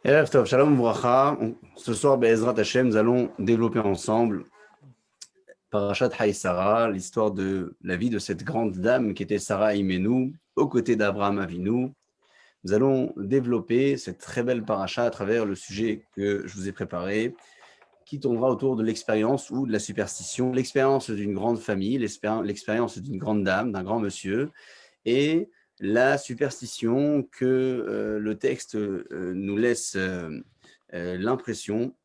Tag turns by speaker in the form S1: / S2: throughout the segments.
S1: Erev Tov, Shalom Vracha. Ce soir, Be'ezrat Hashem, nous allons développer ensemble Parashat Haï Sarah, l'histoire de la vie de cette grande dame qui était Sarah Imenu, aux côtés d'Abraham Avinu. Nous allons développer cette très belle paracha à travers le sujet que je vous ai préparé, qui tournera autour de l'expérience ou de la superstition, l'expérience d'une grande famille, l'expérience d'une grande dame, d'un grand monsieur, et la superstition que le texte nous laisse l'impression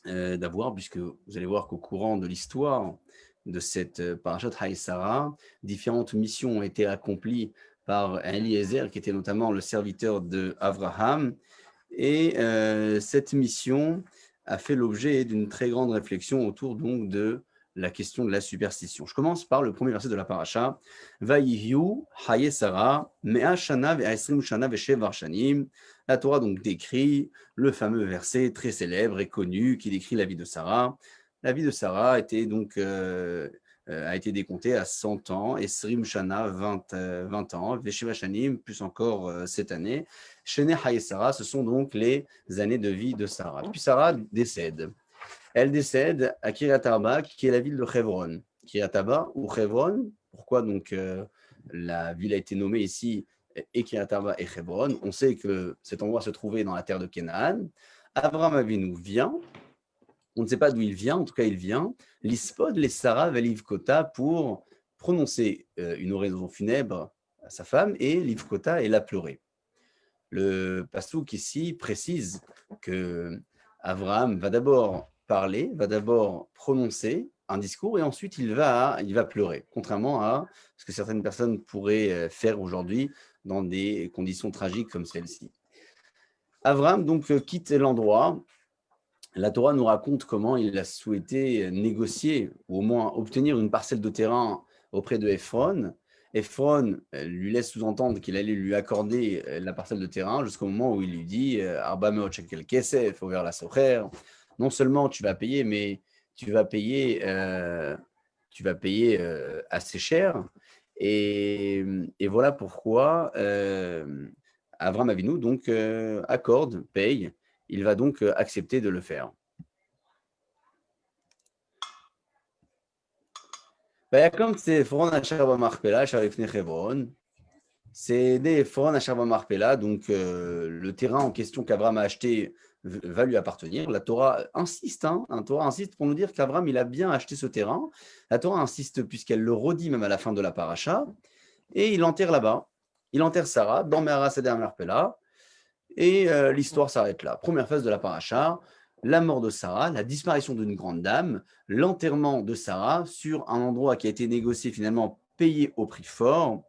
S1: d'avoir, puisque vous allez voir qu'au courant de l'histoire de cette parashat Haï Sarah, différentes missions ont été accomplies par Eliezer, qui était notamment le serviteur d'Abraham, et cette mission a fait l'objet d'une très grande réflexion autour donc de la question de la superstition. Je commence par le premier verset de la paracha. Vayihyu haye Sarah mea shana ve'esrim shana ve'shevar shanim. La Torah donc décrit le fameux verset très célèbre et connu qui décrit la vie de Sarah. La vie de Sarah était donc a été décomptée à 100 ans, Esrim Shana 20 ans, Veshiva Shanim plus encore cette année. Shene Haye Sarah, ce sont donc les années de vie de Sarah. Puis Sarah décède. Elle décède à Kiryat Arba, qui est la ville de Hebron. Kiryat Arba ou Hebron, pourquoi donc la ville a été nommée ici et Kiryat Arba et Hebron. On sait que cet endroit se trouvait dans la terre de Canaan. Abraham Avinu vient, on ne sait pas d'où il vient, en tout cas il vient, l'ispod les Sarah Velivkota pour prononcer une oraison funèbre à sa femme et l'Ivkota et la pleurer. Le pasouk ici précise que Abraham va d'abord parler, va d'abord prononcer un discours et ensuite il va pleurer, contrairement à ce que certaines personnes pourraient faire aujourd'hui dans des conditions tragiques comme celle-ci. Abraham donc quitte l'endroit. La Torah nous raconte comment il a souhaité négocier ou au moins obtenir une parcelle de terrain auprès de Ephron. Ephron lui laisse sous-entendre qu'il allait lui accorder la parcelle de terrain jusqu'au moment où il lui dit Arba meot shekel kesef over la socher. Non seulement tu vas payer, mais tu vas payer assez cher. Et voilà pourquoi Avram Avinu donc accorde, paye. Il va donc accepter de le faire. Comme c'est Fron Asher Marpella, Sharifne Hebron, c'est des Fron Asher Marpella, donc le terrain en question qu'Avram a acheté va lui appartenir. La Torah insiste, la Torah insiste pour nous dire qu'Avram il a bien acheté ce terrain. La Torah insiste puisqu'elle le redit même à la fin de la paracha, et il l'enterre là-bas. Il enterre Sarah dans Me'ara Seder Marpella, et l'histoire s'arrête là. Première phase de la paracha, la mort de Sarah, la disparition d'une grande dame, l'enterrement de Sarah sur un endroit qui a été négocié finalement payé au prix fort.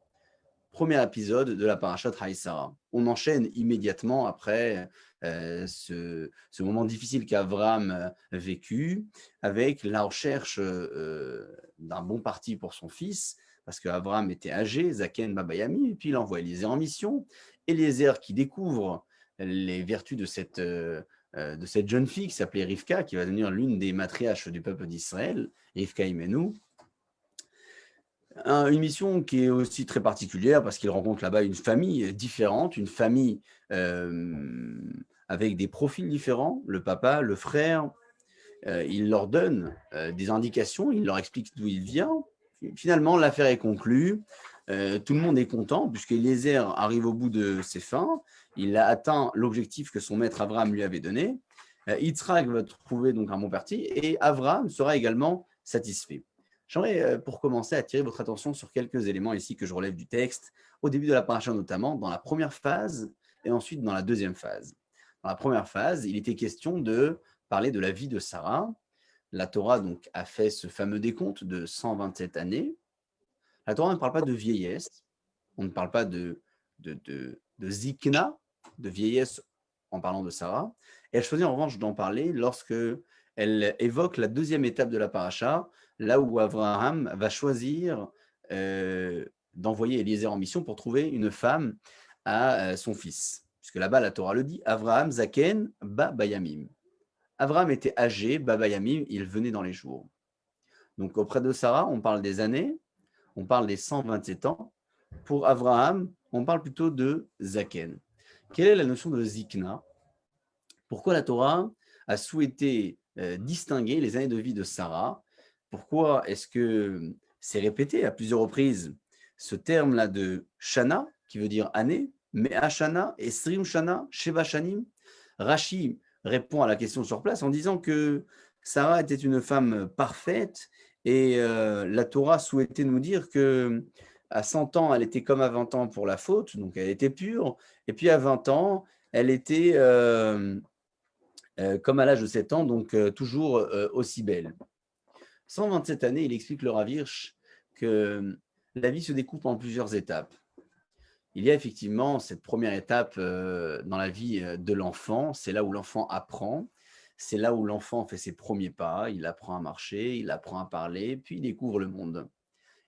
S1: Premier épisode de la parachat Haï Sarah. On enchaîne immédiatement après ce moment difficile qu'Avram a vécu avec la recherche d'un bon parti pour son fils, parce qu'Avram était âgé, Zaken Babayami, et puis il envoie Eliezer en mission. Eliezer qui découvre les vertus de cette jeune fille qui s'appelait Rivka, qui va devenir l'une des matriarches du peuple d'Israël, Rivka Imenu. Une mission qui est aussi très particulière parce qu'il rencontre là-bas une famille différente, une famille avec des profils différents, le papa, le frère. Il leur donne des indications, il leur explique d'où il vient. Finalement, l'affaire est conclue. Tout le monde est content puisque Eliezer arrive au bout de ses fins. Il a atteint l'objectif que son maître Abraham lui avait donné. Yitzhak va trouver donc un bon parti et Abraham sera également satisfait. J'aimerais, pour commencer, attirer votre attention sur quelques éléments ici que je relève du texte, au début de la paracha notamment, dans la première phase et ensuite dans la deuxième phase. Dans la première phase, il était question de parler de la vie de Sarah. La Torah donc a fait ce fameux décompte de 127 années. La Torah ne parle pas de vieillesse, on ne parle pas de zikna, de vieillesse en parlant de Sarah. Et elle choisit en revanche d'en parler lorsque elle évoque la deuxième étape de la paracha, là où Abraham va choisir d'envoyer Eliezer en mission pour trouver une femme à son fils. Puisque là-bas, la Torah le dit, Abraham Zaken Ba Bayamim. Abraham était âgé, Ba Bayamim, il venait dans les jours. Donc auprès de Sarah, on parle des années, on parle des 127 ans. Pour Abraham, on parle plutôt de Zaken. Quelle est la notion de Zikna? Pourquoi la Torah a souhaité distinguer les années de vie de Sarah? Pourquoi est-ce que c'est répété à plusieurs reprises ce terme-là de Shana, qui veut dire année, mais Shana, Esrim Shana, Sheva Shanim? Rashi répond à la question sur place en disant que Sarah était une femme parfaite et la Torah souhaitait nous dire que à 100 ans, elle était comme à 20 ans pour la faute, donc elle était pure, et puis à 20 ans, elle était comme à l'âge de 7 ans, donc toujours aussi belle. 127 années, il explique le Rav Hirsch que la vie se découpe en plusieurs étapes. Il y a effectivement cette première étape dans la vie de l'enfant, c'est là où l'enfant apprend, c'est là où l'enfant fait ses premiers pas, il apprend à marcher, il apprend à parler, puis il découvre le monde.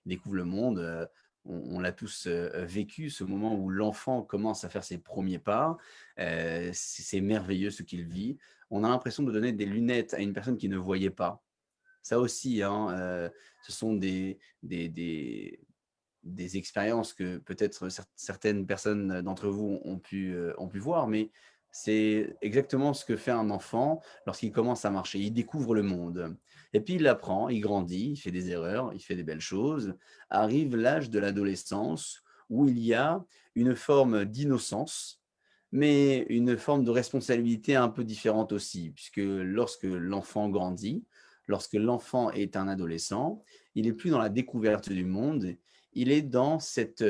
S1: Il découvre le monde, on l'a tous vécu, ce moment où l'enfant commence à faire ses premiers pas, c'est merveilleux ce qu'il vit. On a l'impression de donner des lunettes à une personne qui ne voyait pas. Ça aussi, hein, ce sont des expériences que peut-être certaines personnes d'entre vous ont pu voir, mais c'est exactement ce que fait un enfant lorsqu'il commence à marcher. Il découvre le monde. Et puis il apprend, il grandit, il fait des erreurs, il fait des belles choses. Arrive l'âge de l'adolescence où il y a une forme d'innocence, mais une forme de responsabilité un peu différente aussi, puisque lorsque l'enfant grandit, lorsque l'enfant est un adolescent, il n'est plus dans la découverte du monde, il est dans cet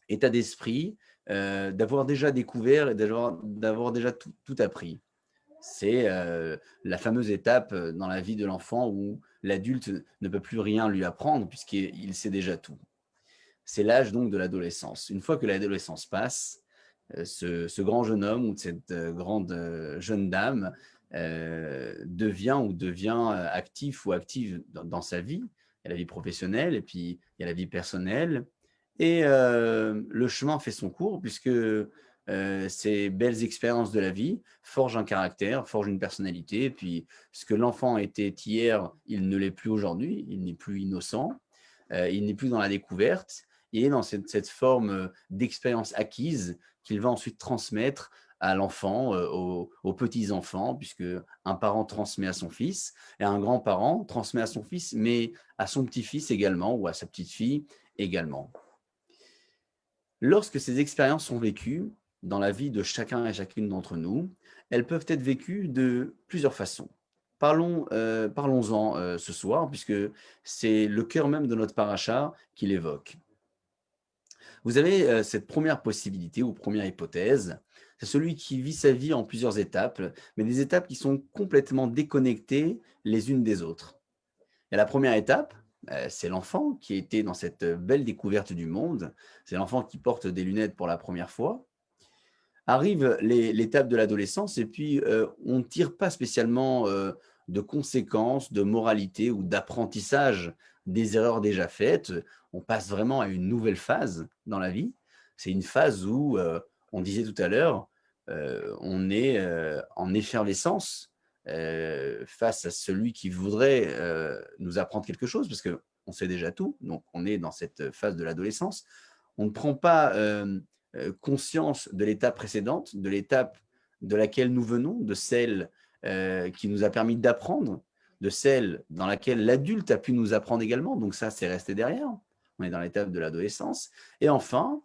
S1: état d'esprit d'avoir déjà découvert et d'avoir déjà tout appris. C'est la fameuse étape dans la vie de l'enfant où l'adulte ne peut plus rien lui apprendre puisqu'il sait déjà tout. C'est l'âge donc de l'adolescence. Une fois que l'adolescence passe, ce grand jeune homme ou cette grande jeune dame devient actif ou active dans sa vie. Il y a la vie professionnelle et puis il y a la vie personnelle. Et le chemin fait son cours puisque ces belles expériences de la vie forgent un caractère, forgent une personnalité. Et puis ce que l'enfant était hier, il ne l'est plus aujourd'hui, il n'est plus innocent, il n'est plus dans la découverte, il est dans cette forme d'expérience acquise qu'il va ensuite transmettre à l'enfant, aux petits-enfants, puisque un parent transmet à son fils et un grand-parent transmet à son fils, mais à son petit-fils également ou à sa petite-fille également. Lorsque ces expériences sont vécues dans la vie de chacun et chacune d'entre nous, elles peuvent être vécues de plusieurs façons. Parlons-en ce soir, puisque c'est le cœur même de notre paracha qui l'évoque. Vous avez cette première possibilité ou première hypothèse, c'est celui qui vit sa vie en plusieurs étapes, mais des étapes qui sont complètement déconnectées les unes des autres. Et la première étape, c'est l'enfant qui était dans cette belle découverte du monde, c'est l'enfant qui porte des lunettes pour la première fois. Arrive l'étape de l'adolescence et puis on ne tire pas spécialement de conséquences, de moralité ou d'apprentissage des erreurs déjà faites. On passe vraiment à une nouvelle phase dans la vie. C'est une phase où, on disait tout à l'heure, on est en effervescence face à celui qui voudrait nous apprendre quelque chose, parce qu'on sait déjà tout, donc on est dans cette phase de l'adolescence. On ne prend pas conscience de l'étape précédente, de l'étape de laquelle nous venons, de celle qui nous a permis d'apprendre, de celle dans laquelle l'adulte a pu nous apprendre également. Donc ça, c'est resté derrière. On est dans l'étape de l'adolescence. Et enfin,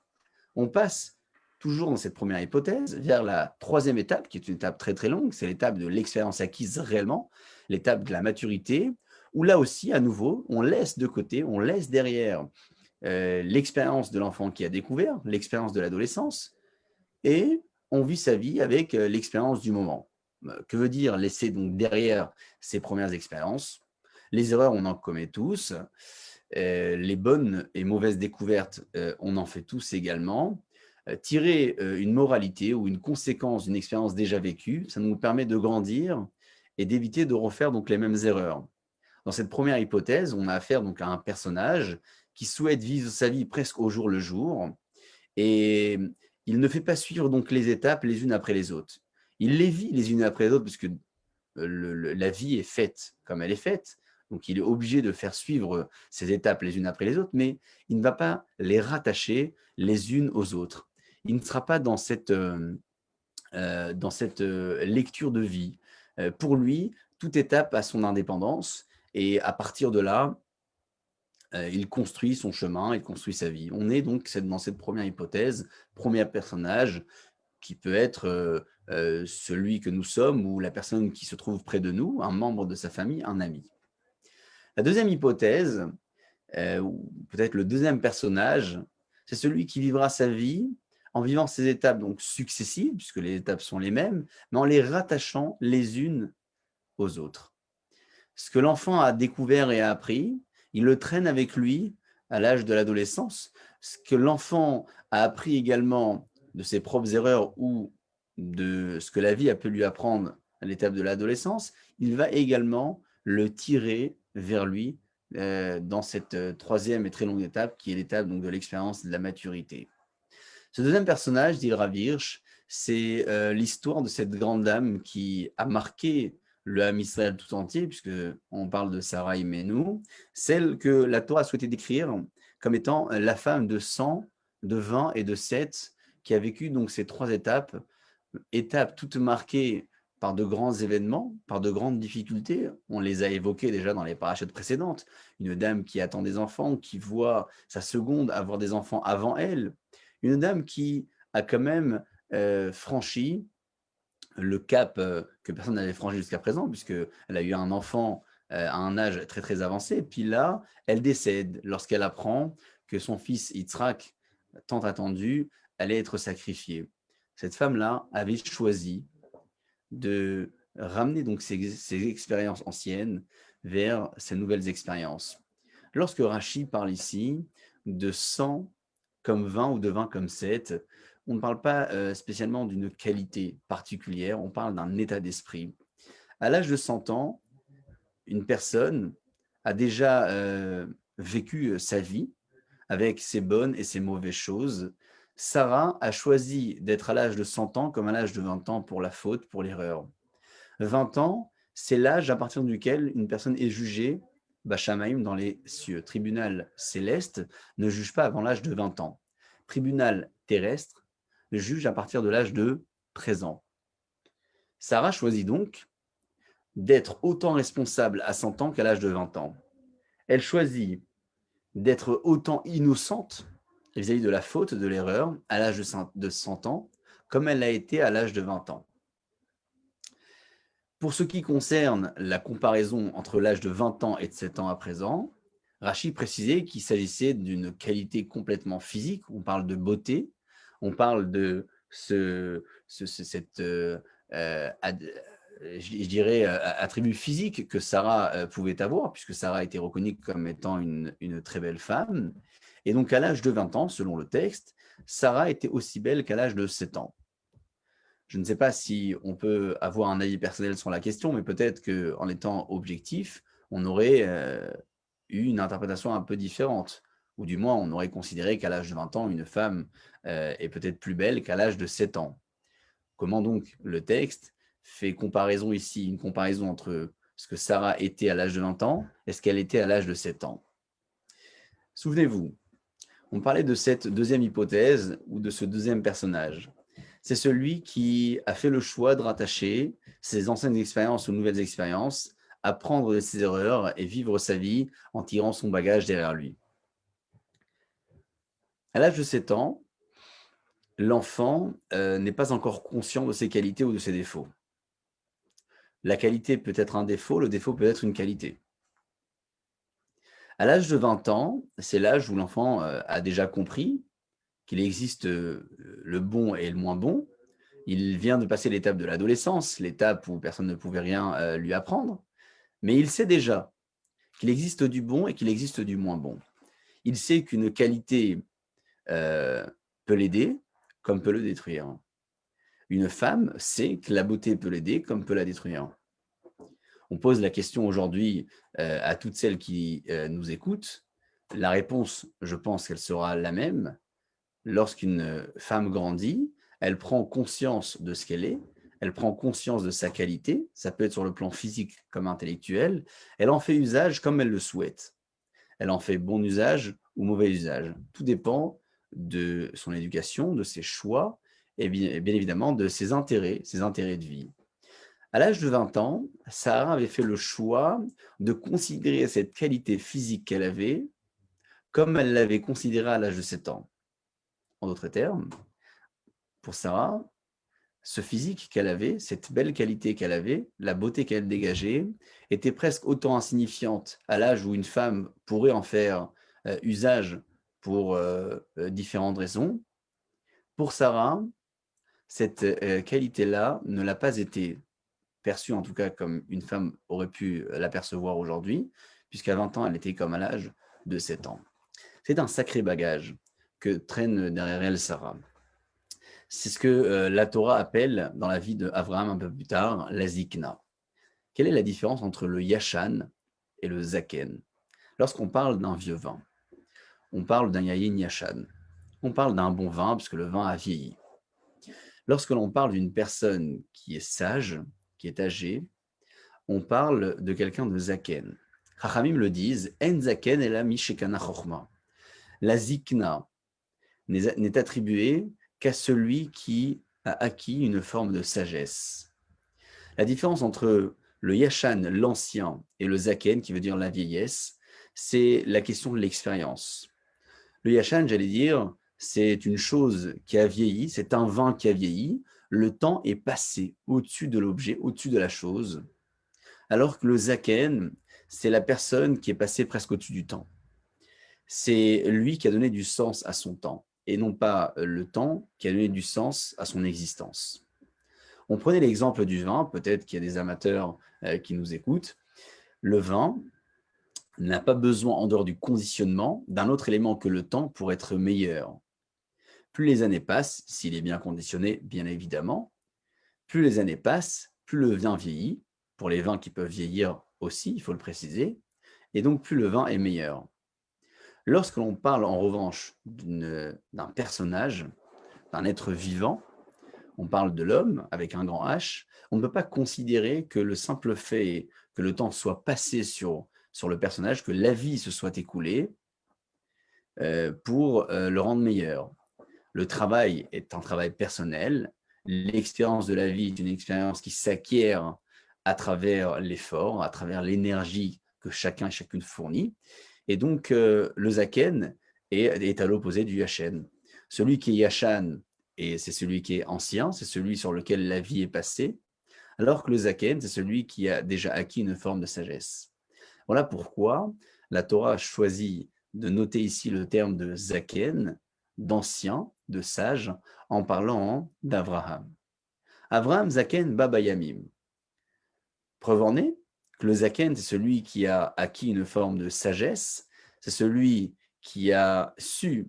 S1: on passe toujours dans cette première hypothèse vers la troisième étape, qui est une étape très très longue, c'est l'étape de l'expérience acquise réellement, l'étape de la maturité, où là aussi, à nouveau, on laisse de côté, on laisse derrière l'expérience de l'enfant qui a découvert, l'expérience de l'adolescence, et on vit sa vie avec l'expérience du moment. Que veut dire laisser donc derrière ces premières expériences? Les erreurs, on en commet tous. Les bonnes et mauvaises découvertes, on en fait tous également. Tirer une moralité ou une conséquence d'une expérience déjà vécue, ça nous permet de grandir et d'éviter de refaire donc les mêmes erreurs. Dans cette première hypothèse, on a affaire donc à un personnage qui souhaite vivre sa vie presque au jour le jour et il ne fait pas suivre donc les étapes les unes après les autres. Il les vit les unes après les autres puisque la vie est faite comme elle est faite. Donc, il est obligé de faire suivre ces étapes les unes après les autres, mais il ne va pas les rattacher les unes aux autres. Il ne sera pas dans cette dans cette lecture de vie. Pour lui, toute étape a son indépendance et à partir de là, il construit son chemin, il construit sa vie. On est donc dans cette première hypothèse, premier personnage qui peut être celui que nous sommes ou la personne qui se trouve près de nous, un membre de sa famille, un ami. La deuxième hypothèse, ou peut-être le deuxième personnage, c'est celui qui vivra sa vie en vivant ces étapes donc successives, puisque les étapes sont les mêmes, mais en les rattachant les unes aux autres. Ce que l'enfant a découvert et a appris, il le traîne avec lui à l'âge de l'adolescence. Ce que l'enfant a appris également de ses propres erreurs ou de ce que la vie a pu lui apprendre à l'étape de l'adolescence, il va également le tirer vers lui dans cette troisième et très longue étape qui est l'étape donc de l'expérience de la maturité. Ce deuxième personnage d'Ilra Virch, c'est l'histoire de cette grande dame qui a marqué le Ham Israël tout entier, puisqu'on parle de Sarah Imenou, celle que la Torah a souhaité décrire comme étant la femme de sang, de vin et de sept, qui a vécu donc ces trois étapes toutes marquées par de grands événements, par de grandes difficultés. On les a évoquées déjà dans les parachutes précédentes. Une dame qui attend des enfants, qui voit sa seconde avoir des enfants avant elle. Une dame qui a quand même franchi le cap que personne n'avait franchi jusqu'à présent, puisqu'elle a eu un enfant à un âge très très avancé. Puis là, elle décède lorsqu'elle apprend que son fils Yitzhak, tant attendu, allait être sacrifié. Cette femme-là avait choisi de ramener donc ces expériences anciennes vers ces nouvelles expériences. Lorsque Rachi parle ici de sang comme vin ou de vin comme sept, on ne parle pas spécialement d'une qualité particulière, on parle d'un état d'esprit. À l'âge de 100 ans, une personne a déjà vécu sa vie avec ses bonnes et ses mauvaises choses. Sarah a choisi d'être à l'âge de 100 ans comme à l'âge de 20 ans pour la faute, pour l'erreur. 20 ans, c'est l'âge à partir duquel une personne est jugée, Bachamaïm, dans les cieux. Tribunal céleste ne juge pas avant l'âge de 20 ans. Tribunal terrestre juge à partir de l'âge de 13 ans. Sarah choisit donc d'être autant responsable à 100 ans qu'à l'âge de 20 ans. Elle choisit d'être autant innocente vis-à-vis de la faute, de l'erreur, à l'âge de 100 ans, comme elle l'a été à l'âge de 20 ans. Pour ce qui concerne la comparaison entre l'âge de 20 ans et de 7 ans à présent, Rachid précisait qu'il s'agissait d'une qualité complètement physique. On parle de beauté, on parle de cette, je dirais, attribut physique que Sarah pouvait avoir, puisque Sarah a été reconnue comme étant une très belle femme. Et donc, à l'âge de 20 ans, selon le texte, Sarah était aussi belle qu'à l'âge de 7 ans. Je ne sais pas si on peut avoir un avis personnel sur la question, mais peut-être qu'en étant objectif, on aurait eu une interprétation un peu différente. Ou du moins, on aurait considéré qu'à l'âge de 20 ans, une femme est peut-être plus belle qu'à l'âge de 7 ans. Comment donc le texte fait comparaison ici, une comparaison entre ce que Sarah était à l'âge de 20 ans et ce qu'elle était à l'âge de 7 ans? Souvenez-vous, on parlait de cette deuxième hypothèse ou de ce deuxième personnage. C'est celui qui a fait le choix de rattacher ses anciennes expériences aux nouvelles expériences, apprendre de ses erreurs et vivre sa vie en tirant son bagage derrière lui. À l'âge de 7 ans, l'enfant n'est pas encore conscient de ses qualités ou de ses défauts. La qualité peut être un défaut, le défaut peut être une qualité. À l'âge de 20 ans, c'est l'âge où l'enfant a déjà compris qu'il existe le bon et le moins bon. Il vient de passer l'étape de l'adolescence, l'étape où personne ne pouvait rien lui apprendre, mais il sait déjà qu'il existe du bon et qu'il existe du moins bon. Il sait qu'une qualité peut l'aider comme peut le détruire. Une femme sait que la beauté peut l'aider comme peut la détruire. On pose la question aujourd'hui à toutes celles qui nous écoutent. La réponse, je pense qu'elle sera la même. Lorsqu'une femme grandit, elle prend conscience de ce qu'elle est, elle prend conscience de sa qualité, ça peut être sur le plan physique comme intellectuel, elle en fait usage comme elle le souhaite. Elle en fait bon usage ou mauvais usage. Tout dépend de son éducation, de ses choix et bien évidemment de ses intérêts de vie. À l'âge de 20 ans, Sarah avait fait le choix de considérer cette qualité physique qu'elle avait comme elle l'avait considérée à l'âge de 7 ans. En d'autres termes, pour Sarah, ce physique qu'elle avait, cette belle qualité qu'elle avait, la beauté qu'elle dégageait, était presque autant insignifiante à l'âge où une femme pourrait en faire usage pour différentes raisons. Pour Sarah, cette qualité-là ne l'a pas été perçue, en tout cas comme une femme aurait pu l'apercevoir aujourd'hui, puisqu'à 20 ans, elle était comme à l'âge de 7 ans. C'est un sacré bagage que traîne derrière elle Sarah. C'est ce que la Torah appelle, dans la vie d'Abraham un peu plus tard, la zikna. Quelle est la différence entre le yashan et le zaken? Lorsqu'on parle d'un vieux vin, on parle d'un yayin yashan. On parle d'un bon vin, puisque le vin a vieilli. Lorsque l'on parle d'une personne qui est sage, qui est âgée, on parle de quelqu'un de zaken. Chachamim le disent, en zaken ela mishekana chochma. La zikna n'est attribuée qu'à celui qui a acquis une forme de sagesse. La différence entre le yashan, l'ancien, et le zaken, qui veut dire la vieillesse, c'est la question de l'expérience. Le yashan, j'allais dire, c'est une chose qui a vieilli, c'est un vin qui a vieilli, le temps est passé au-dessus de l'objet, au-dessus de la chose, alors que le zaken, c'est la personne qui est passée presque au-dessus du temps. C'est lui qui a donné du sens à son temps, et non pas le temps qui a donné du sens à son existence. On prenait l'exemple du vin, peut-être qu'il y a des amateurs qui nous écoutent. Le vin n'a pas besoin, en dehors du conditionnement, d'un autre élément que le temps pour être meilleur. Plus les années passent, s'il est bien conditionné, bien évidemment, plus les années passent, plus le vin vieillit, pour les vins qui peuvent vieillir aussi, il faut le préciser, et donc plus le vin est meilleur. Lorsque l'on parle en revanche d'un personnage, d'un être vivant, on parle de l'homme avec un grand H, on ne peut pas considérer que le simple fait que le temps soit passé sur le personnage, que la vie se soit écoulée pour le rendre meilleur. Le travail est un travail personnel, l'expérience de la vie est une expérience qui s'acquiert à travers l'effort, à travers l'énergie que chacun et chacune fournit. Et donc, le zaken est à l'opposé du yashen. Celui qui est yashan, c'est celui qui est ancien, c'est celui sur lequel la vie est passée, alors que le zaken, c'est celui qui a déjà acquis une forme de sagesse. Voilà pourquoi la Torah a choisi de noter ici le terme de zaken, d'ancien, de sage, en parlant d'Abraham. Abraham zaken baba yamim. Preuve en est que le zaken, c'est celui qui a acquis une forme de sagesse, c'est celui qui a su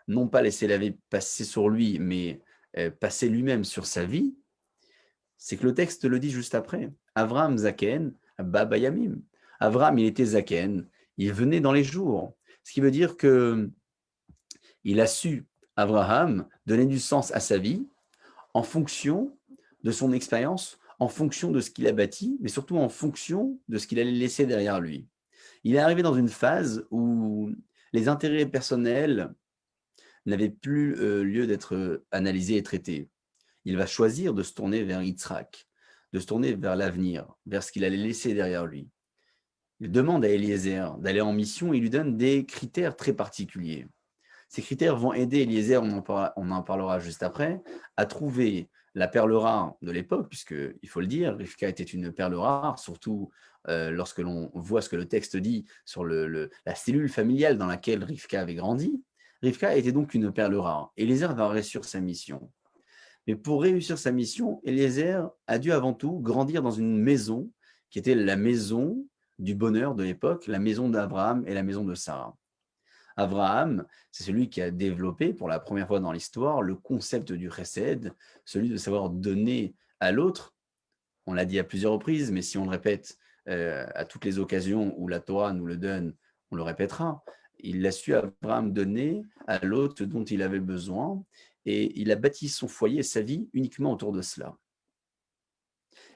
S1: non pas laisser la vie passer sur lui, mais passer lui-même sur sa vie. C'est que le texte le dit juste après. Avraham zaken baba yamim. Avraham, il était zaken, il venait dans les jours. Ce qui veut dire que il a su, Abraham, donner du sens à sa vie en fonction de son expérience, en fonction de ce qu'il a bâti, mais surtout en fonction de ce qu'il allait laisser derrière lui. Il est arrivé dans une phase où les intérêts personnels n'avaient plus lieu d'être analysés et traités. Il va choisir de se tourner vers Yitzhak, de se tourner vers l'avenir, vers ce qu'il allait laisser derrière lui. Il demande à Eliezer d'aller en mission et il lui donne des critères très particuliers. Ces critères vont aider Eliezer, on en parlera juste après, à trouver la perle rare de l'époque, puisqu'il faut le dire, Rivka était une perle rare, surtout lorsque l'on voit ce que le texte dit sur la cellule familiale dans laquelle Rivka avait grandi. Rivka était donc une perle rare. Eliezer va réussir sa mission. Mais pour réussir sa mission, Eliezer a dû avant tout grandir dans une maison qui était la maison du bonheur de l'époque, la maison d'Abraham et la maison de Sarah. Abraham, c'est celui qui a développé pour la première fois dans l'histoire le concept du chesed, celui de savoir donner à l'autre. On l'a dit à plusieurs reprises, mais si on le répète à toutes les occasions où la Torah nous le donne, on le répétera. Il a su, Abraham, donner à l'autre dont il avait besoin et il a bâti son foyer et sa vie uniquement autour de cela.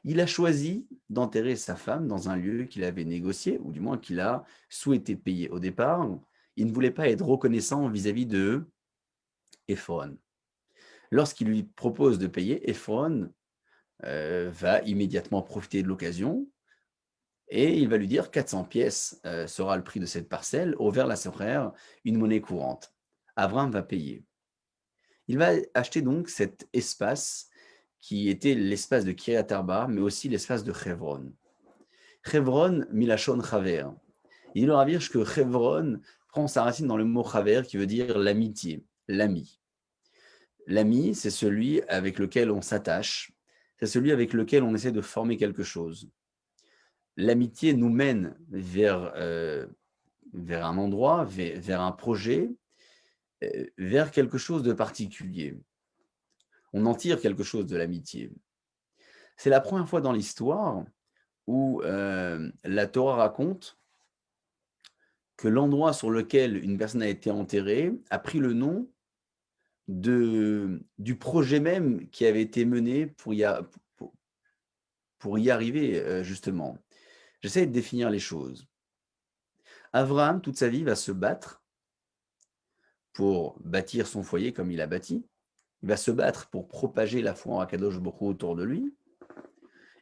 S1: Il a choisi d'enterrer sa femme dans un lieu qu'il avait négocié, ou du moins qu'il a souhaité payer au départ. Il ne voulait pas être reconnaissant vis-à-vis de Ephron. Lorsqu'il lui propose de payer, Ephron va immédiatement profiter de l'occasion et il va lui dire 400 pièces sera le prix de cette parcelle, au vers la ses frères, une monnaie courante. Abraham va payer. Il va acheter donc cet espace qui était l'espace de Kiryat Arba, mais aussi l'espace de Chevron. Chevron, Milachon Chaver. Il dit le Rav que Chevron prend sa racine dans le mot Chaver qui veut dire l'amitié, l'ami. L'ami, c'est celui avec lequel on s'attache, c'est celui avec lequel on essaie de former quelque chose. L'amitié nous mène vers un endroit, vers un projet, vers quelque chose de particulier. On en tire quelque chose de l'amitié. C'est la première fois dans l'histoire où la Torah raconte que l'endroit sur lequel une personne a été enterrée a pris le nom du projet même qui avait été mené pour y arriver, justement. J'essaie de définir les choses. Abraham, toute sa vie, va se battre pour bâtir son foyer comme il a bâti. Il va se battre pour propager la foi en Akadosh Baruch Hu autour de lui.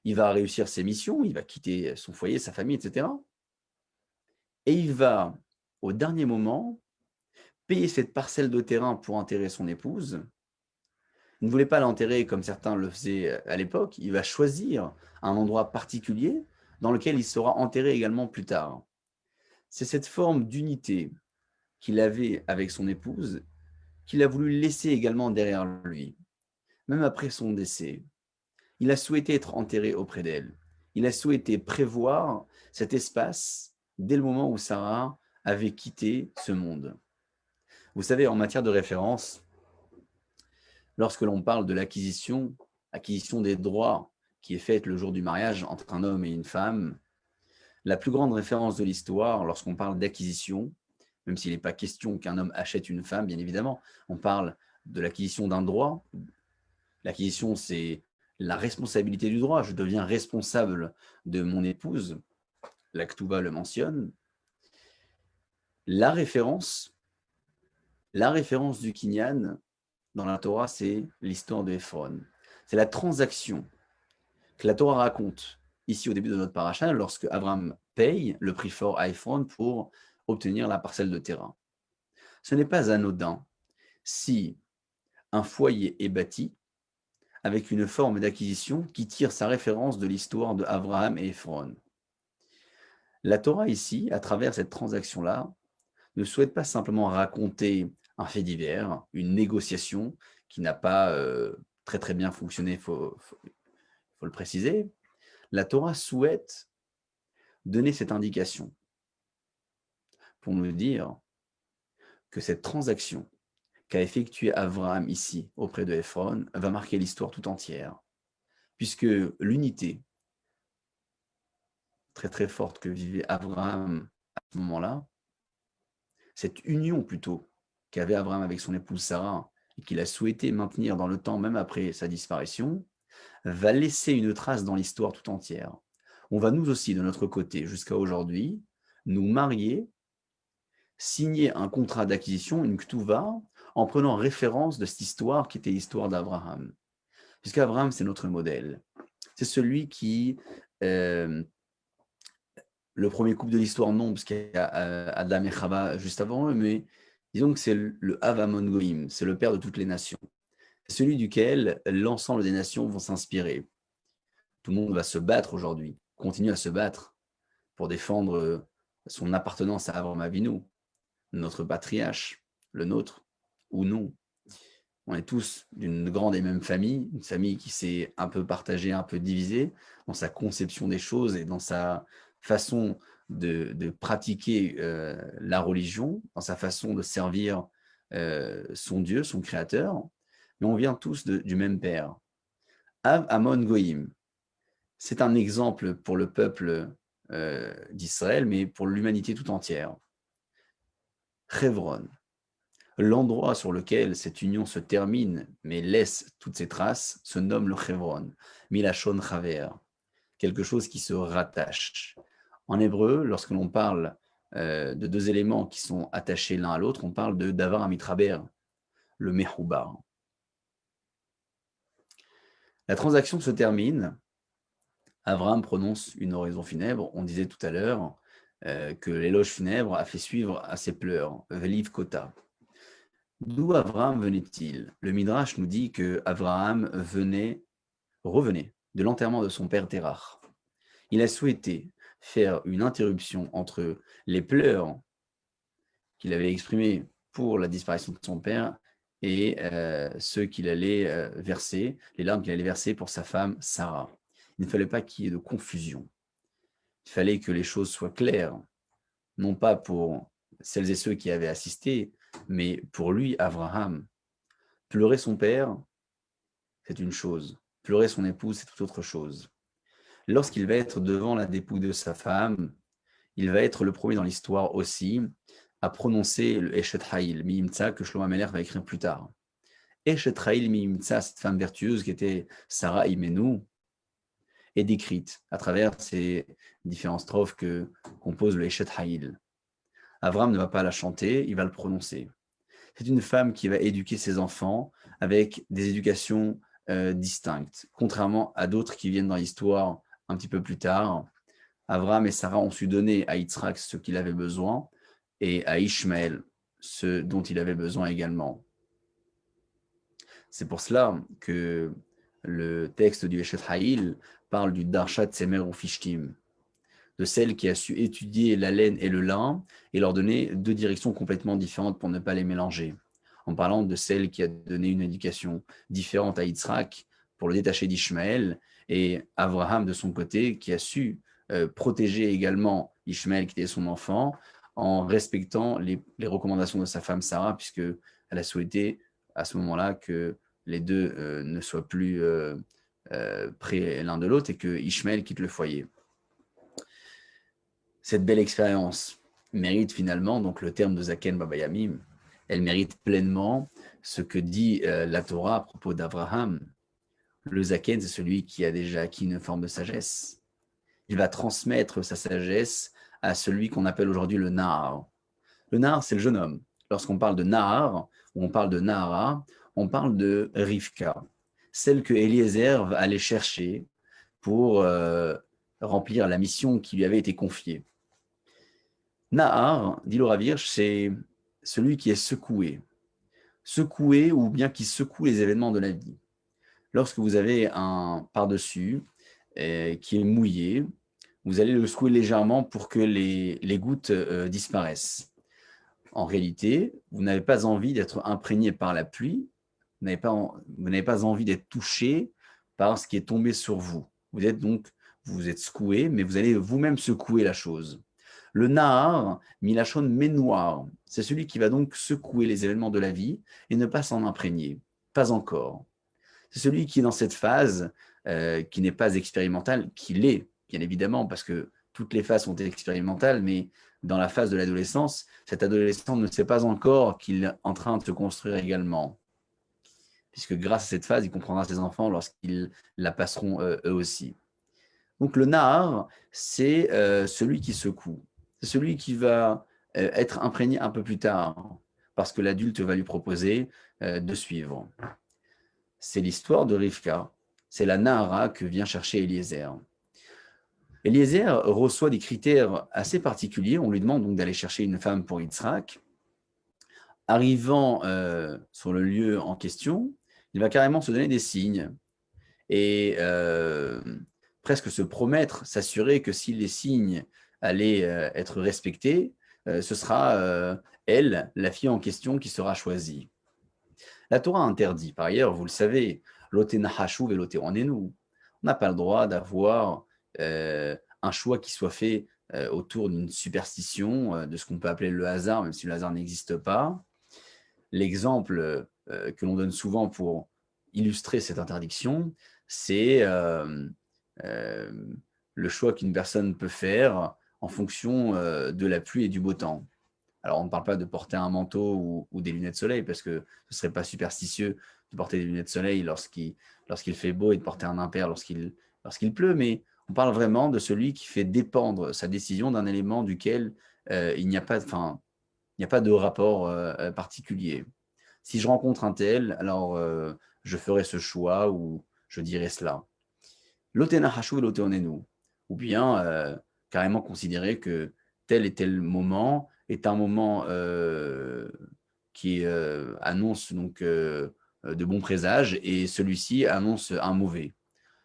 S1: Il va réussir ses missions, il va quitter son foyer, sa famille, etc. Et il va, au dernier moment, payer cette parcelle de terrain pour enterrer son épouse. Il ne voulait pas l'enterrer comme certains le faisaient à l'époque. Il va choisir un endroit particulier dans lequel il sera enterré également plus tard. C'est cette forme d'unité qu'il avait avec son épouse qu'il a voulu laisser également derrière lui, même après son décès. Il a souhaité être enterré auprès d'elle. Il a souhaité prévoir cet espace dès le moment où Sarah avait quitté ce monde. Vous savez, en matière de référence, lorsque l'on parle de l'acquisition des droits qui est faite le jour du mariage entre un homme et une femme, la plus grande référence de l'histoire, lorsqu'on parle d'acquisition, même s'il n'est pas question qu'un homme achète une femme, bien évidemment, on parle de l'acquisition d'un droit. L'acquisition, c'est la responsabilité du droit. Je deviens responsable de mon épouse. La Ketouba le mentionne. La référence du Kinyan dans la Torah, c'est l'histoire de Ephron. C'est la transaction que la Torah raconte ici au début de notre paracha, lorsque Abraham paye le prix fort à Ephron pour obtenir la parcelle de terrain. Ce n'est pas anodin si un foyer est bâti avec une forme d'acquisition qui tire sa référence de l'histoire de Abraham et Ephron. La Torah ici, à travers cette transaction-là, ne souhaite pas simplement raconter un fait divers, une négociation qui n'a pas très très bien fonctionné, il faut le préciser. La Torah souhaite donner cette indication pour nous dire que cette transaction qu'a effectuée Abraham ici auprès de Ephron va marquer l'histoire tout entière, puisque l'unité très très forte que vivait Abraham à ce moment-là, cette union plutôt qu'avait Abraham avec son épouse Sarah et qu'il a souhaité maintenir dans le temps même après sa disparition, va laisser une trace dans l'histoire tout entière. On va nous aussi, de notre côté, jusqu'à aujourd'hui, nous marier, signer un contrat d'acquisition, une ketouva, en prenant référence de cette histoire qui était l'histoire d'Abraham. Puisqu'Abraham, c'est notre modèle. C'est celui qui, le premier couple de l'histoire, non, parce qu'il y a Adam et Chava juste avant eux, mais disons que c'est le Avamon Goïm, c'est le père de toutes les nations. C'est celui duquel l'ensemble des nations vont s'inspirer. Tout le monde va se battre aujourd'hui, continue à se battre pour défendre son appartenance à Avraham Avinu, notre patriarche, le nôtre, ou non. On est tous d'une grande et même famille, une famille qui s'est un peu partagée, un peu divisée dans sa conception des choses et dans sa façon de pratiquer la religion, dans sa façon de servir son Dieu, son Créateur. Mais on vient tous du même père. Av Amon Goïm, c'est un exemple pour le peuple d'Israël, mais pour l'humanité tout entière. Chevron, l'endroit sur lequel cette union se termine, mais laisse toutes ses traces, se nomme le Chevron, Milachon Chaver, quelque chose qui se rattache. En hébreu, lorsque l'on parle de deux éléments qui sont attachés l'un à l'autre, on parle de Davar Amitraber, le Mehoubar. La transaction se termine. Abraham prononce une oraison funèbre. On disait tout à l'heure que l'éloge funèbre a fait suivre à ses pleurs. Veliv Kota. D'où Abraham venait-il? Le Midrash nous dit que Abraham revenait de l'enterrement de son père Terach. Il a souhaité faire une interruption entre les pleurs qu'il avait exprimés pour la disparition de son père et ceux qu'il allait verser, les larmes qu'il allait verser pour sa femme Sarah. Il ne fallait pas qu'il y ait de confusion. Il fallait que les choses soient claires, non pas pour celles et ceux qui avaient assisté, mais pour lui, Abraham. Pleurer son père, c'est une chose. Pleurer son épouse, c'est toute autre chose. Lorsqu'il va être devant la dépouille de sa femme, il va être le premier dans l'histoire aussi à prononcer le Eshet Ha'il, Mi'imtsa, que Shlomo Ameler va écrire plus tard. Eshet Ha'il, Mi'imtsa, cette femme vertueuse qui était Sarah Imenu, est décrite à travers ces différentes strophes que compose le Eshet Ha'il. Avram ne va pas la chanter, il va le prononcer. C'est une femme qui va éduquer ses enfants avec des éducations distinctes, contrairement à d'autres qui viennent dans l'histoire un petit peu plus tard. Avram et Sarah ont su donner à Yitzhak ce qu'il avait besoin et à Ishmaël ce dont il avait besoin également. C'est pour cela que le texte du Eshet Ha'il parle du Darshat Tsemer Ufishtim, de celle qui a su étudier la laine et le lin et leur donner deux directions complètement différentes pour ne pas les mélanger. En parlant de celle qui a donné une éducation différente à Yitzhak pour le détacher d'Ishmaël, et Abraham de son côté qui a su protéger également Ishmaël qui était son enfant en respectant les recommandations de sa femme Sarah, puisqu'elle a souhaité à ce moment-là que les deux ne soient plus près l'un de l'autre et que Ishmaël quitte le foyer. Cette belle expérience mérite finalement, donc le terme de Zaken Babayamim, elle mérite pleinement ce que dit la Torah à propos d'Abraham. Le Zaken, c'est celui qui a déjà acquis une forme de sagesse. Il va transmettre sa sagesse à celui qu'on appelle aujourd'hui le Nahar. Le Nahar, c'est le jeune homme. Lorsqu'on parle de Nahar, ou on parle de Nahara, on parle de Rivka, celle que Eliezer va aller chercher pour remplir la mission qui lui avait été confiée. Nahar, dit le Rav Hirsch, c'est celui qui est secoué ou bien qui secoue les événements de la vie. Lorsque vous avez un par-dessus qui est mouillé, vous allez le secouer légèrement pour que les gouttes disparaissent. En réalité, vous n'avez pas envie d'être imprégné par la pluie, vous n'avez pas envie d'être touché par ce qui est tombé sur vous. Vous êtes secoué, mais vous allez vous-même secouer la chose. Le Nahar, Milachon Ménoir, c'est celui qui va donc secouer les événements de la vie et ne pas s'en imprégner. Pas encore. C'est celui qui est dans cette phase qui n'est pas expérimentale, qui l'est, bien évidemment, parce que toutes les phases sont expérimentales, mais dans la phase de l'adolescence, cet adolescent ne sait pas encore qu'il est en train de se construire également. Puisque grâce à cette phase, il comprendra ses enfants lorsqu'ils la passeront eux aussi. Donc le Nahar, c'est celui qui secoue. C'est celui qui va être imprégné un peu plus tard, parce que l'adulte va lui proposer de suivre. C'est l'histoire de Rivka. C'est la Nahara que vient chercher Eliezer. Eliezer reçoit des critères assez particuliers. On lui demande donc d'aller chercher une femme pour Yitzhak. Arrivant sur le lieu en question, il va carrément se donner des signes et presque se promettre, s'assurer que si les signes allaient être respectés, ce sera elle, la fille en question, qui sera choisie. La Torah interdit, par ailleurs, vous le savez, l'otenahashuv et l'oteronenu. On n'a pas le droit d'avoir un choix qui soit fait autour d'une superstition, de ce qu'on peut appeler le hasard, même si le hasard n'existe pas. L'exemple que l'on donne souvent pour illustrer cette interdiction, c'est le choix qu'une personne peut faire en fonction de la pluie et du beau temps. Alors, on ne parle pas de porter un manteau ou des lunettes de soleil, parce que ce ne serait pas superstitieux de porter des lunettes de soleil lorsqu'il fait beau et de porter un impair lorsqu'il pleut, mais on parle vraiment de celui qui fait dépendre sa décision d'un élément duquel il n'y a pas de rapport particulier. Si je rencontre un tel, alors je ferai ce choix ou je dirais cela. L'otena hashuv et l'oteonenu. Ou bien carrément considérer que tel et tel moment est un moment qui annonce donc de bons présages et celui-ci annonce un mauvais.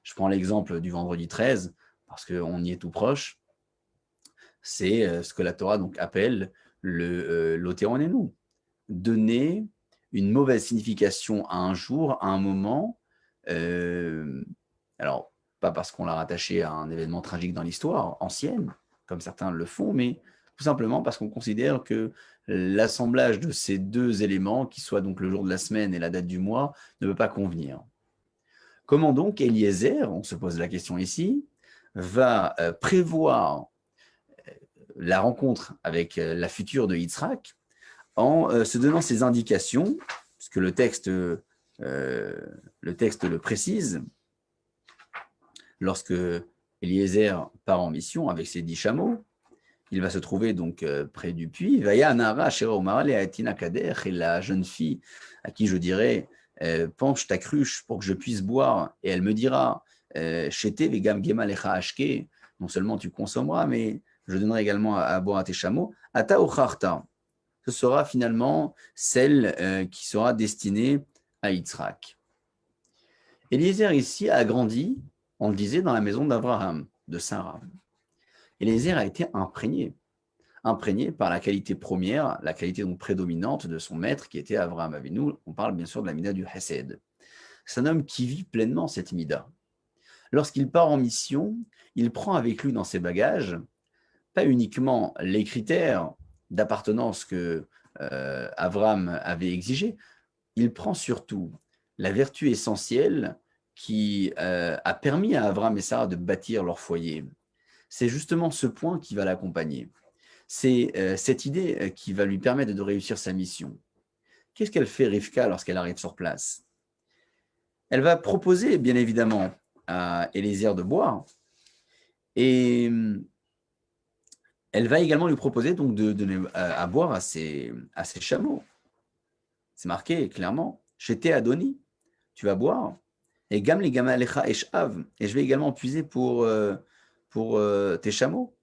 S1: Je prends l'exemple du vendredi 13 parce qu'on y est tout proche. C'est ce que la Torah donc appelle l'otéonenu. Donner une mauvaise signification à un jour, à un moment. Alors, pas parce qu'on l'a rattaché à un événement tragique dans l'histoire ancienne, comme certains le font, mais tout simplement parce qu'on considère que l'assemblage de ces deux éléments, qui soient donc le jour de la semaine et la date du mois, ne peut pas convenir. Comment donc Eliezer, on se pose la question ici, va prévoir la rencontre avec la future de Yitzhak en se donnant ces indications, puisque le texte le précise, lorsque Eliezer part en mission avec ses 10 chameaux, il va se trouver donc près du puits. Vaya Nara, et la jeune fille à qui je dirais penche ta cruche pour que je puisse boire, et elle me dira Chete vegam gema lecha ashke, non seulement tu consommeras, mais je donnerai également à boire à tes chameaux. Ata ocharta, ce sera finalement celle qui sera destinée à Yitzhak. Eliezer ici a grandi, on le disait, dans la maison d'Abraham, de Sarah. Eliezer a été imprégné par la qualité première, la qualité donc prédominante de son maître qui était Abraham Avinu. On parle bien sûr de la mida du Hesed. C'est un homme qui vit pleinement cette mida. Lorsqu'il part en mission, il prend avec lui dans ses bagages, pas uniquement les critères d'appartenance que Abraham avait exigé, il prend surtout la vertu essentielle qui a permis à Abraham et Sarah de bâtir leur foyer. C'est justement ce point qui va l'accompagner. C'est cette idée qui va lui permettre de réussir sa mission. Qu'est-ce qu'elle fait, Rivka, lorsqu'elle arrive sur place? Elle va proposer, bien évidemment, à Eliezer de boire, et elle va également lui proposer donc de donner à boire à ses chameaux. C'est marqué clairement, chez Adoni, tu vas boire, et Gam les Gamalecha Eshav, et je vais également puiser pour tes chameaux.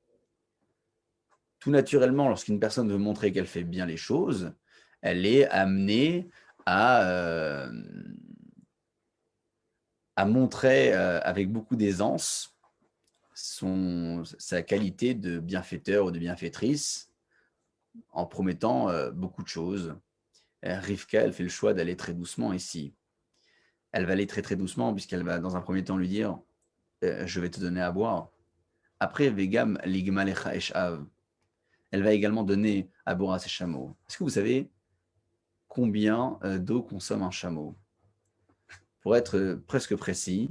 S1: Tout naturellement, lorsqu'une personne veut montrer qu'elle fait bien les choses, elle est amenée à montrer avec beaucoup d'aisance sa qualité de bienfaiteur ou de bienfaitrice en promettant beaucoup de choses. Rivka, elle fait le choix d'aller très doucement ici. Elle va aller très très doucement puisqu'elle va dans un premier temps lui dire je vais te donner à boire. Après, Vegam ligmalecha eshav. Elle va également donner à boire à ses chameaux. Est-ce que vous savez combien d'eau consomme un chameau? Pour être presque précis,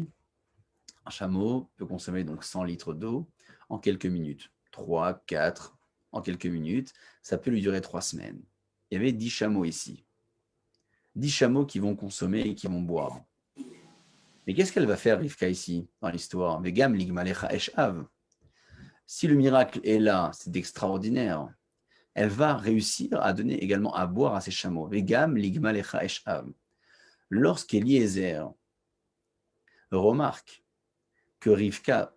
S1: un chameau peut consommer donc 100 litres d'eau en quelques minutes. 3, 4 en quelques minutes. Ça peut lui durer 3 semaines. Il y avait 10 chameaux ici. 10 chameaux qui vont consommer et qui vont boire. Mais qu'est-ce qu'elle va faire, Rivka, ici, dans l'histoire? Vegam ligmalecha eshav. Si le miracle est là, c'est extraordinaire. Elle va réussir à donner également à boire à ses chameaux. Vegam ligmalecha eshav. Lorsqu'Eliezer remarque que Rivka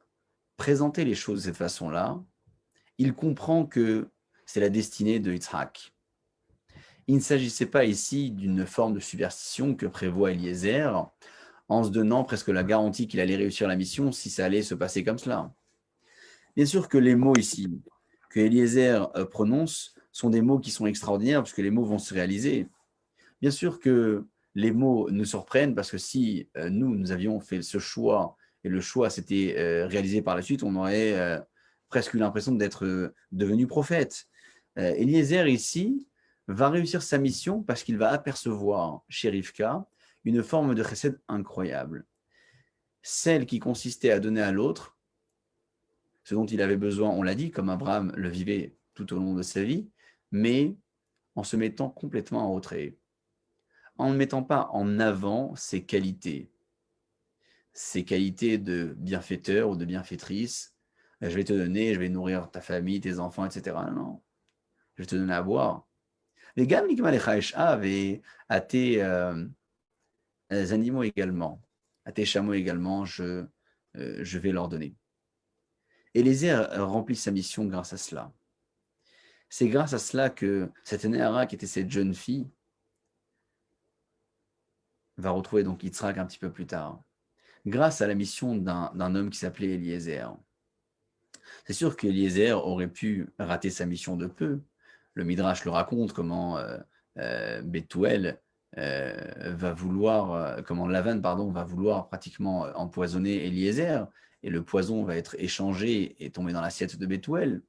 S1: présentait les choses de cette façon-là, il comprend que c'est la destinée de Yitzhak. Il ne s'agissait pas ici d'une forme de superstition que prévoit Eliezer en se donnant presque la garantie qu'il allait réussir la mission si ça allait se passer comme cela. Bien sûr que les mots ici que Eliezer prononce sont des mots qui sont extraordinaires puisque les mots vont se réaliser. Bien sûr que les mots nous surprennent parce que si nous avions fait ce choix et le choix s'était réalisé par la suite, on aurait presque eu l'impression d'être devenu prophète. Eliezer ici va réussir sa mission parce qu'il va apercevoir chez Rivka une forme de chesed incroyable. Celle qui consistait à donner à l'autre ce dont il avait besoin, on l'a dit, comme Abraham le vivait tout au long de sa vie, mais en se mettant complètement en retrait, en ne mettant pas en avant ses qualités de bienfaiteur ou de bienfaitrice. Je vais te donner, je vais nourrir ta famille, tes enfants, etc. Non, je vais te donner à boire. Les gammes avaient à tes animaux également. à tes chameaux également, je vais leur donner. Eliezer remplit sa mission grâce à cela. C'est grâce à cela que cette Néara, qui était cette jeune fille, va retrouver donc Yitzhak un petit peu plus tard, grâce à la mission d'un homme qui s'appelait Eliezer. C'est sûr qu'Eliezer aurait pu rater sa mission de peu. Le Midrash le raconte comment Bethuel va vouloir, comment Lavan pardon, va vouloir pratiquement empoisonner Eliezer, et le poison va être échangé et tomber dans l'assiette de Bethuel.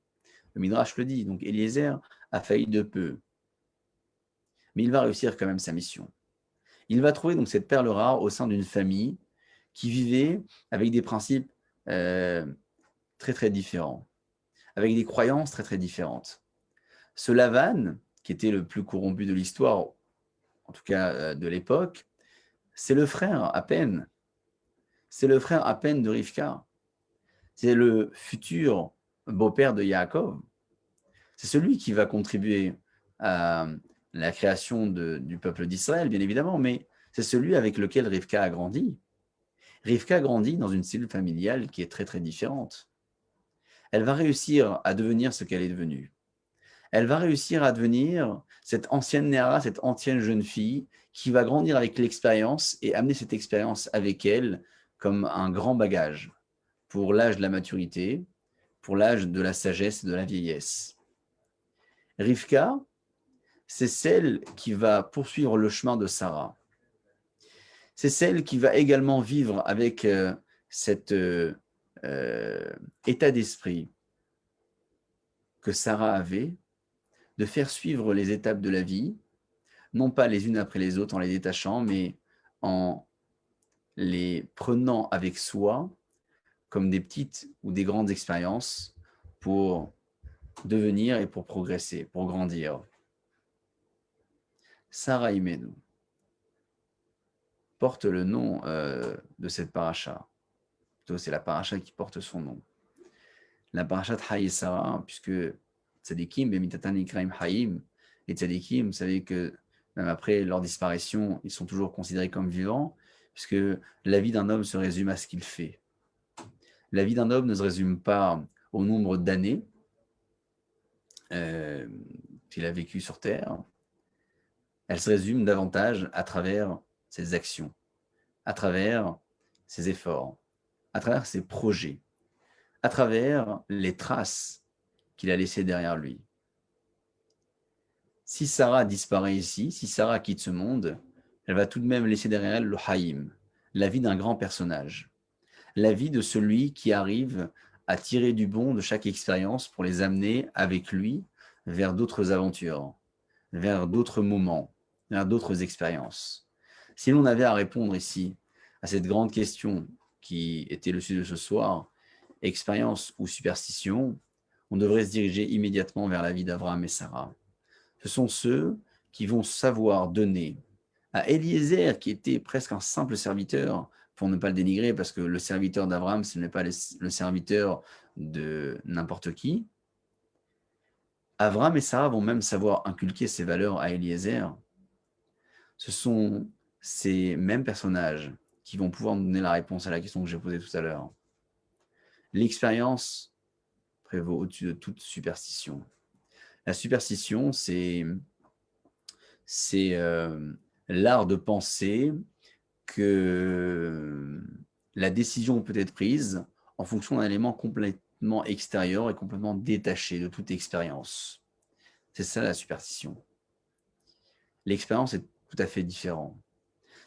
S1: Le Midrash le dit, donc Eliezer a failli de peu. Mais il va réussir quand même sa mission. Il va trouver donc cette perle rare au sein d'une famille qui vivait avec des principes très très différents, avec des croyances très très différentes. Ce Lavan, qui était le plus corrompu de l'histoire, en tout cas de l'époque, c'est le frère à peine. C'est le frère à peine de Rivka. C'est le futur beau-père de Yaakov. C'est celui qui va contribuer à la création du peuple d'Israël, bien évidemment, mais c'est celui avec lequel Rivka a grandi. Rivka grandit dans une cellule familiale qui est très très différente. Elle va réussir à devenir ce qu'elle est devenue. Elle va réussir à devenir cette ancienne Néara, cette ancienne jeune fille qui va grandir avec l'expérience et amener cette expérience avec elle comme un grand bagage pour l'âge de la maturité, pour l'âge de la sagesse et de la vieillesse. Rivka, c'est celle qui va poursuivre le chemin de Sarah. C'est celle qui va également vivre avec cet état d'esprit que Sarah avait, de faire suivre les étapes de la vie, non pas les unes après les autres en les détachant, mais en les prenant avec soi comme des petites ou des grandes expériences pour devenir et pour progresser, pour grandir. Sarah Imenu porte le nom de cette paracha. Plutôt, c'est la paracha qui porte son nom. La paracha de Haï Sarah, puisque Tzadikim, Bemitatan Ikraim Haïm, et Tzadikim, vous savez que même après leur disparition, ils sont toujours considérés comme vivants, puisque la vie d'un homme se résume à ce qu'il fait. La vie d'un homme ne se résume pas au nombre d'années qu'il a vécu sur Terre, elle se résume davantage à travers ses actions, à travers ses efforts, à travers ses projets, à travers les traces qu'il a laissées derrière lui. Si Sarah disparaît ici, si Sarah quitte ce monde, elle va tout de même laisser derrière elle le Haïm, la vie d'un grand personnage, la vie de celui qui arrive à tirer du bon de chaque expérience pour les amener avec lui vers d'autres aventures, vers d'autres moments, vers d'autres expériences. Si l'on avait à répondre ici à cette grande question qui était le sujet de ce soir, expérience ou superstition, on devrait se diriger immédiatement vers la vie d'Abraham et Sarah. Ce sont ceux qui vont savoir donner à Eliezer, qui était presque un simple serviteur, pour ne pas le dénigrer, parce que le serviteur d'Abraham, ce n'est pas le serviteur de n'importe qui. Abraham et Sarah vont même savoir inculquer ces valeurs à Eliezer. Ce sont ces mêmes personnages qui vont pouvoir nous donner la réponse à la question que j'ai posée tout à l'heure. L'expérience prévaut au-dessus de toute superstition. La superstition, c'est l'art de penser que la décision peut être prise en fonction d'un élément complètement extérieur et complètement détaché de toute expérience. C'est ça la superstition. L'expérience est tout à fait différente.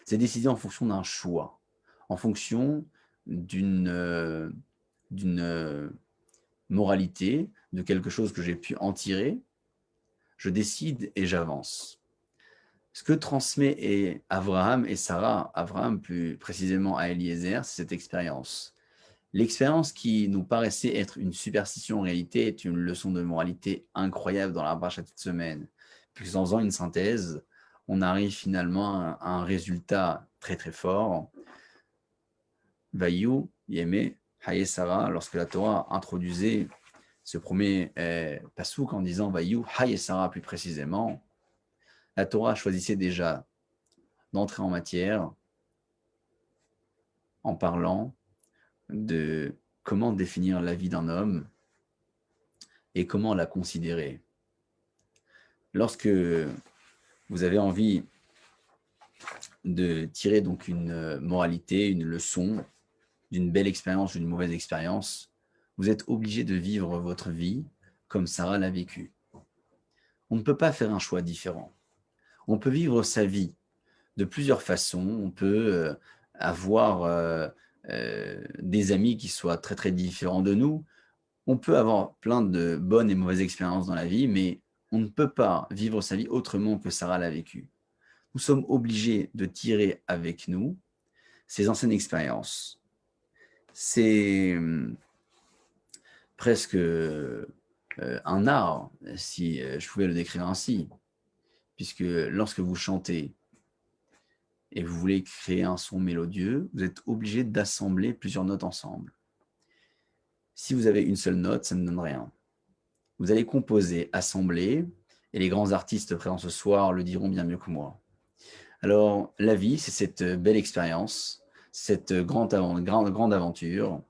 S1: C'est décidé en fonction d'un choix, en fonction d'une moralité, de quelque chose que j'ai pu en tirer. Je décide et j'avance. Ce que transmet Abraham et Sarah, Abraham plus précisément à Eliezer, c'est cette expérience. L'expérience qui nous paraissait être une superstition en réalité est une leçon de moralité incroyable dans la paracha de cette semaine. Puis en faisant une synthèse, on arrive finalement à un résultat très très fort. Vayu, Yeme, Haye Sarah, lorsque la Torah introduisait ce premier pasouk en disant Vayu, Haye Sarah plus précisément, la Torah choisissait déjà d'entrer en matière en parlant de comment définir la vie d'un homme et comment la considérer. Lorsque vous avez envie de tirer donc une moralité, une leçon d'une belle expérience ou d'une mauvaise expérience, vous êtes obligé de vivre votre vie comme Sarah l'a vécu. On ne peut pas faire un choix différent. On peut vivre sa vie de plusieurs façons. On peut avoir des amis qui soient très très différents de nous. On peut avoir plein de bonnes et mauvaises expériences dans la vie, mais on ne peut pas vivre sa vie autrement que Sarah l'a vécu. Nous sommes obligés de tirer avec nous ces anciennes expériences. C'est presque un art, si je pouvais le décrire ainsi, puisque lorsque vous chantez et vous voulez créer un son mélodieux, vous êtes obligé d'assembler plusieurs notes ensemble. Si vous avez une seule note, ça ne donne rien. Vous allez composer, assembler, et les grands artistes présents ce soir le diront bien mieux que moi. Alors, la vie, c'est cette belle expérience, cette grande aventure,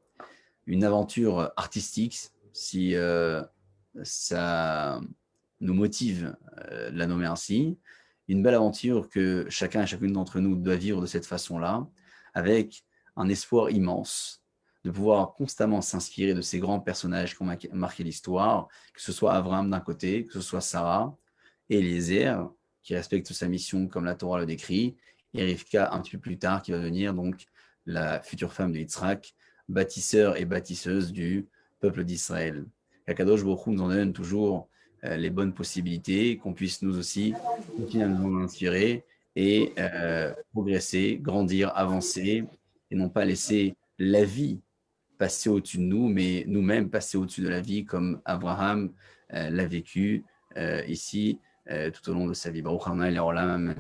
S1: une aventure artistique, si ça nous motive de la nommer ainsi, une belle aventure que chacun et chacune d'entre nous doit vivre de cette façon-là, avec un espoir immense de pouvoir constamment s'inspirer de ces grands personnages qui ont marqué l'histoire, que ce soit Abraham d'un côté, que ce soit Sarah, Eliezer, qui respecte sa mission comme la Torah le décrit, et Rivka un petit peu plus tard, qui va devenir donc la future femme de Yitzhak, bâtisseur et bâtisseuse du peuple d'Israël. Qu'Akadosh Baruch Hu nous en donne toujours les bonnes possibilités, qu'on puisse nous aussi continuer à nous inspirer et progresser, grandir, avancer, et non pas laisser la vie passer au-dessus de nous, mais nous-mêmes passer au-dessus de la vie, comme Abraham l'a vécu ici tout au long de sa vie. Baruch Hanai Le'olam.